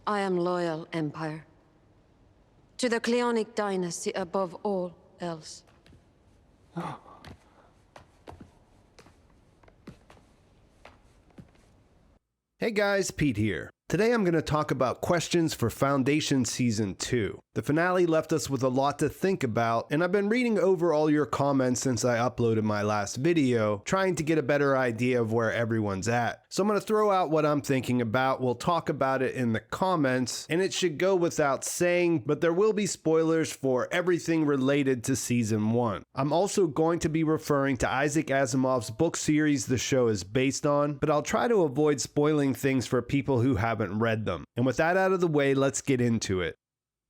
I am loyal, Empire. To the Genetic Dynasty above all else. Hey guys, Pete here. Today I'm going to talk about questions for Foundation Season 2. The finale left us with a lot to think about, and I've been reading over all your comments since I uploaded my last video, trying to get a better idea of where everyone's at. So I'm going to throw out what I'm thinking about, we'll talk about it in the comments, and it should go without saying, but there will be spoilers for everything related to Season 1. I'm also going to be referring to Isaac Asimov's book series the show is based on, but I'll try to avoid spoiling things for people who haven't read them. And with that out of the way, let's get into it.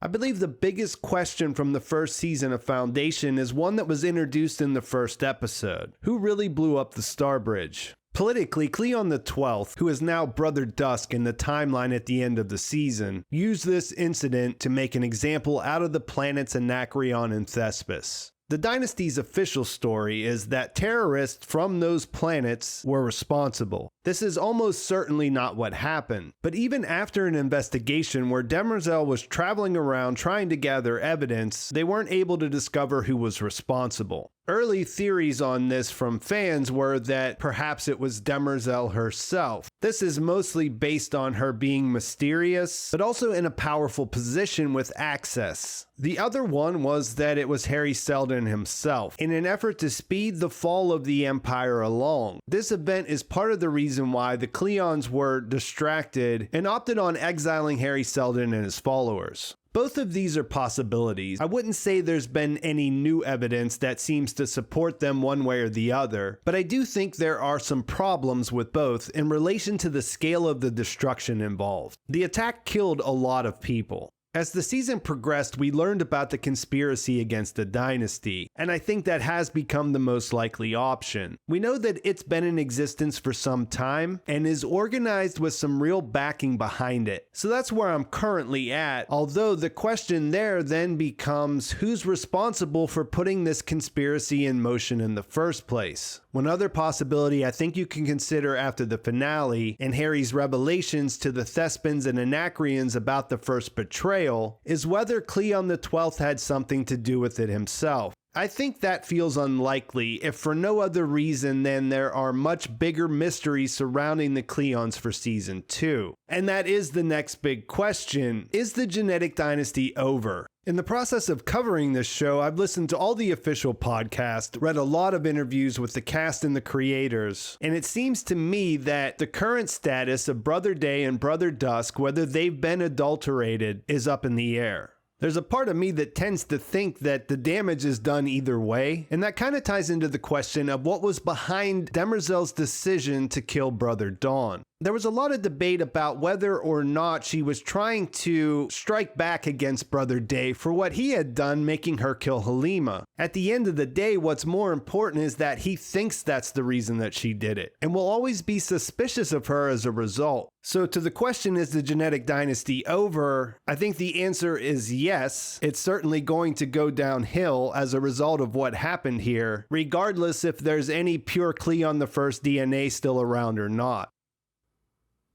I believe the biggest question from the first season of Foundation is one that was introduced in the first episode. Who really blew up the Starbridge? Politically, Cleon the 12th, who is now Brother Dusk in the timeline at the end of the season, used this incident to make an example out of the planets Anacreon and Thespis. The Dynasty's official story is that terrorists from those planets were responsible. This is almost certainly not what happened, but even after an investigation where Demerzel was traveling around trying to gather evidence, they weren't able to discover who was responsible. Early theories on this from fans were that perhaps it was Demerzel herself. This is mostly based on her being mysterious, but also in a powerful position with access. The other one was that it was Harry Seldon himself, in an effort to speed the fall of the Empire along. This event is part of the reason why the Cleons were distracted and opted on exiling Harry Seldon and his followers. Both of these are possibilities. I wouldn't say there's been any new evidence that seems to support them one way or the other, but I do think there are some problems with both in relation to the scale of the destruction involved. The attack killed a lot of people. As the season progressed, we learned about the conspiracy against the dynasty, and I think that has become the most likely option. We know that it's been in existence for some time and is organized with some real backing behind it. So that's where I'm currently at, although the question there then becomes who's responsible for putting this conspiracy in motion in the first place. One other possibility I think you can consider after the finale and Harry's revelations to the Thespins and Anacreons about the first betrayal is whether Cleon the 12th had something to do with it himself. I think that feels unlikely, if for no other reason than there are much bigger mysteries surrounding the Cleons for Season 2. And that is the next big question. Is the Genetic Dynasty over? In the process of covering this show, I've listened to all the official podcasts, read a lot of interviews with the cast and the creators, and it seems to me that the current status of Brother Day and Brother Dusk, whether they've been adulterated, is up in the air. There's a part of me that tends to think that the damage is done either way, and that kind of ties into the question of what was behind Demerzel's decision to kill Brother Dawn. There was a lot of debate about whether or not she was trying to strike back against Brother Day for what he had done making her kill Halima. At the end of the day, what's more important is that he thinks that's the reason that she did it, and will always be suspicious of her as a result. So to the question, is the Genetic Dynasty over? I think the answer is yes. It's certainly going to go downhill as a result of what happened here, regardless if there's any pure Cleon the First DNA still around or not.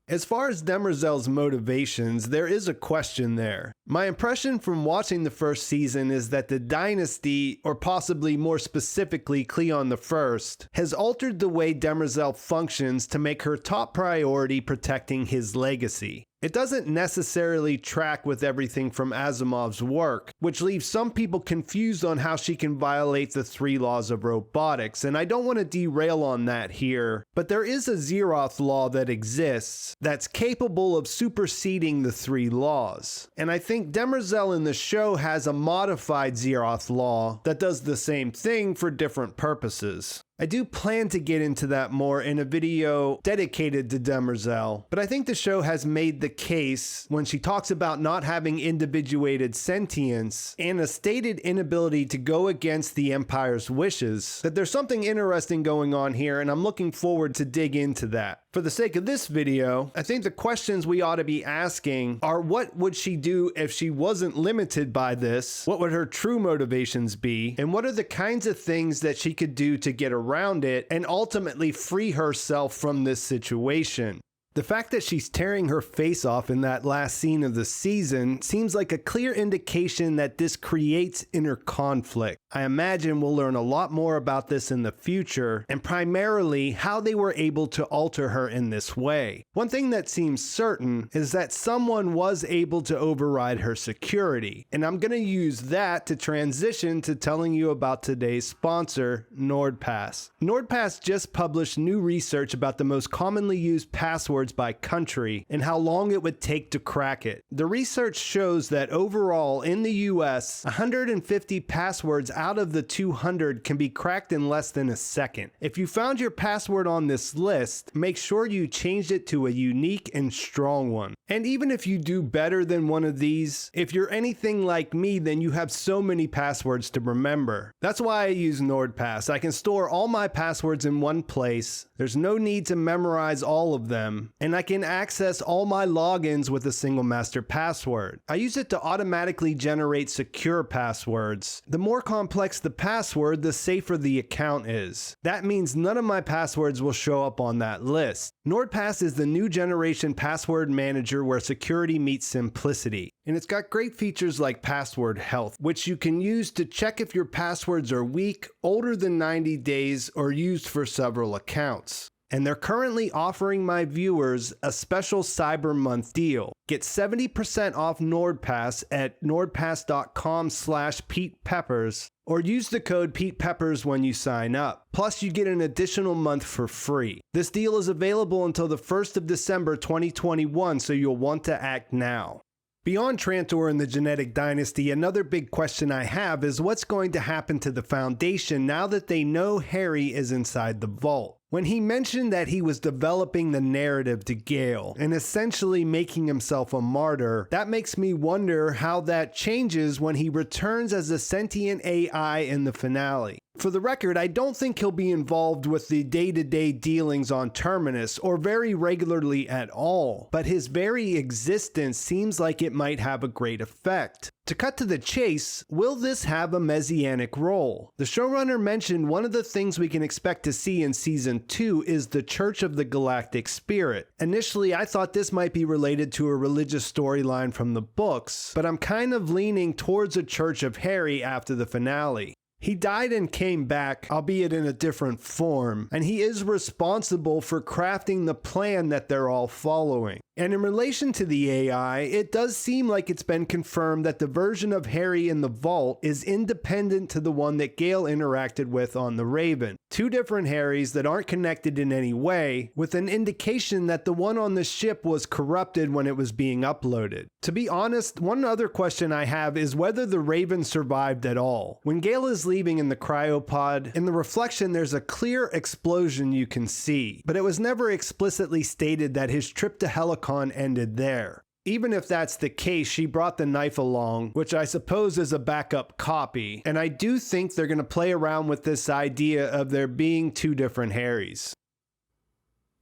As far as Demerzel's motivations, there is a question there. My impression from watching the first season is that the Dynasty, or possibly more specifically Cleon the First, has altered the way Demerzel functions to make her top priority protecting his legacy. It doesn't necessarily track with everything from Asimov's work, which leaves some people confused on how she can violate the 3 laws of robotics, and I don't want to derail on that here, but there is a Zeroth law that exists that's capable of superseding the 3 laws. And I think Demerzel in the show has a modified Zeroth law that does the same thing for different purposes. I do plan to get into that more in a video dedicated to Demerzel, but I think the show has made the case when she talks about not having individuated sentience and a stated inability to go against the Empire's wishes, that there's something interesting going on here, and I'm looking forward to dig into that. For the sake of this video, I think the questions we ought to be asking are, what would she do if she wasn't limited by this? What would her true motivations be? And what are the kinds of things that she could do to get around it and ultimately free herself from this situation? The fact that she's tearing her face off in that last scene of the season seems like a clear indication that this creates inner conflict. I imagine we'll learn a lot more about this in the future, and primarily how they were able to alter her in this way. One thing that seems certain is that someone was able to override her security, and I'm going to use that to transition to telling you about today's sponsor, NordPass. NordPass just published new research about the most commonly used passwords by country and how long it would take to crack it. The research shows that overall in the US, 150 passwords out of the 200 can be cracked in less than a second. If you found your password on this list, make sure you changed it to a unique and strong one. And even if you do better than one of these, if you're anything like me, then you have so many passwords to remember. That's why I use NordPass. I can store all my passwords in one place. There's no need to memorize all of them. And I can access all my logins with a single master password. I use it to automatically generate secure passwords. The more complex the password, the safer the account is. That means none of my passwords will show up on that list. NordPass is the new generation password manager where security meets simplicity. And it's got great features like password health, which you can use to check if your passwords are weak, older than 90 days, or used for several accounts. And they're currently offering my viewers a special Cyber Month deal. Get 70% off NordPass at nordpass.com/PetePeppers or use the code PetePeppers when you sign up. Plus, you get an additional month for free. This deal is available until the 1st of December 2021, so you'll want to act now. Beyond Trantor and the Genetic Dynasty, another big question I have is what's going to happen to the Foundation now that they know Harry is inside the vault? When he mentioned that he was developing the narrative to Gaal and essentially making himself a martyr, that makes me wonder how that changes when he returns as a sentient AI in the finale. For the record, I don't think he'll be involved with the day-to-day dealings on Terminus or very regularly at all, but his very existence seems like it might have a great effect. To cut to the chase, will this have a messianic role? The showrunner mentioned one of the things we can expect to see in Season 2 is the Church of the Galactic Spirit. Initially, I thought this might be related to a religious storyline from the books, but I'm kind of leaning towards a Church of Harry after the finale. He died and came back, albeit in a different form, and he is responsible for crafting the plan that they're all following. And in relation to the AI, it does seem like it's been confirmed that the version of Harry in the vault is independent to the one that Gaal interacted with on the Raven. Two different Harrys that aren't connected in any way, with an indication that the one on the ship was corrupted when it was being uploaded. To be honest, one other question I have is whether the Raven survived at all. When Gaal is leaving in the cryopod, in the reflection there's a clear explosion you can see, but it was never explicitly stated that his trip to Helicon ended there. Even if that's the case, she brought the knife along, which I suppose is a backup copy, and I do think they're going to play around with this idea of there being two different Harrys.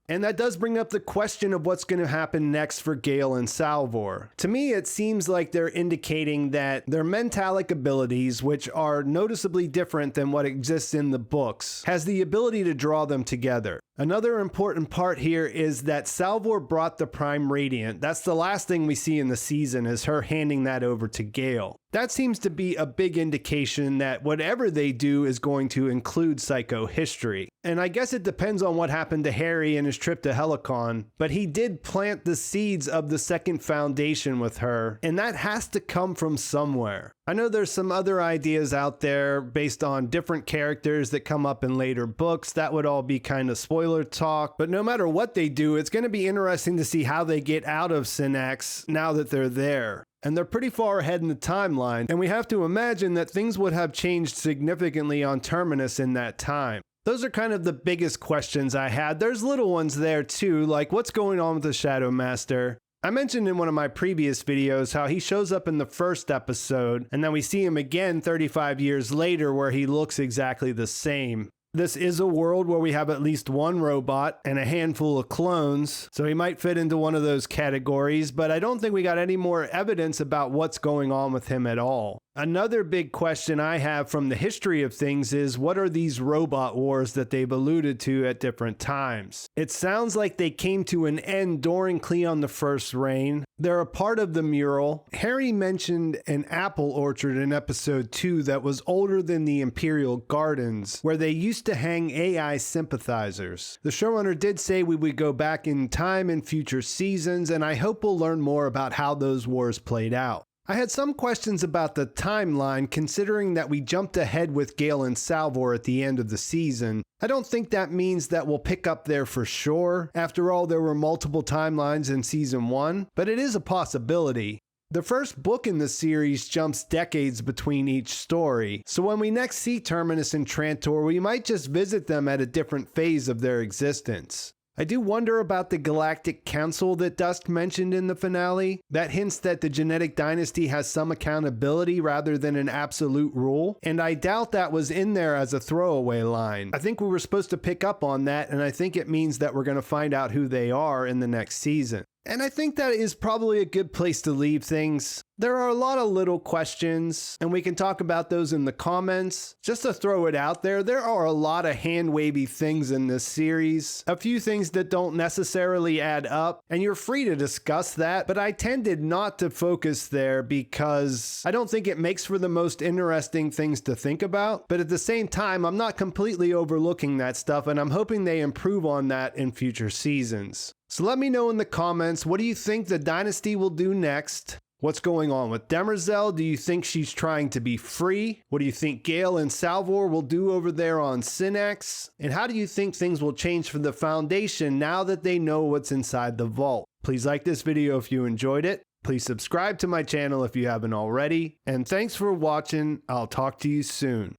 And that does bring up the question of what's going to happen next for Gaal and Salvor. To me, it seems like they're indicating that their mentalic abilities, which are noticeably different than what exists in the books, has the ability to draw them together. Another important part here is that Salvor brought the Prime Radiant. That's the last thing we see in the season, is her handing that over to Gaal. That seems to be a big indication that whatever they do is going to include psychohistory. And I guess it depends on what happened to Harry in his trip to Helicon, but he did plant the seeds of the second Foundation with her, and that has to come from somewhere. I know there's some other ideas out there based on different characters that come up in later books. That would all be kind of spoiler talk, but no matter what they do, it's going to be interesting to see how they get out of Synnax now that they're there. And they're pretty far ahead in the timeline, and we have to imagine that things would have changed significantly on Terminus in that time. Those are kind of the biggest questions I had. There's little ones there too, like what's going on with the Shadowmaster? I mentioned in one of my previous videos how he shows up in the first episode, and then we see him again 35 years later where he looks exactly the same. This is a world where we have at least one robot and a handful of clones, so he might fit into one of those categories, but I don't think we got any more evidence about what's going on with him at all. Another big question I have from the history of things is, what are these robot wars that they've alluded to at different times? It sounds like they came to an end during Cleon I's reign. They're a part of the mural. Harry mentioned an apple orchard in episode 2 that was older than the Imperial Gardens, where they used to hang AI sympathizers. The showrunner did say we would go back in time in future seasons, and I hope we'll learn more about how those wars played out. I had some questions about the timeline, considering that we jumped ahead with Gaal and Salvor at the end of the season. I don't think that means that we'll pick up there for sure. After all, there were multiple timelines in season 1, but it is a possibility. The first book in the series jumps decades between each story, so when we next see Terminus and Trantor, we might just visit them at a different phase of their existence. I do wonder about the Galactic Council that Dusk mentioned in the finale. That hints that the Genetic Dynasty has some accountability rather than an absolute rule, and I doubt that was in there as a throwaway line. I think we were supposed to pick up on that, and I think it means that we're going to find out who they are in the next season. And I think that is probably a good place to leave things. There are a lot of little questions, and we can talk about those in the comments. Just to throw it out there, there are a lot of hand-wavy things in this series. A few things that don't necessarily add up, and you're free to discuss that, but I tended not to focus there because I don't think it makes for the most interesting things to think about. But at the same time, I'm not completely overlooking that stuff, and I'm hoping they improve on that in future seasons. So let me know in the comments, what do you think the Dynasty will do next? What's going on with Demerzel? Do you think she's trying to be free? What do you think Gaal and Salvor will do over there on Synnax? And how do you think things will change for the Foundation now that they know what's inside the vault? Please like this video if you enjoyed it. Please subscribe to my channel if you haven't already. And thanks for watching. I'll talk to you soon.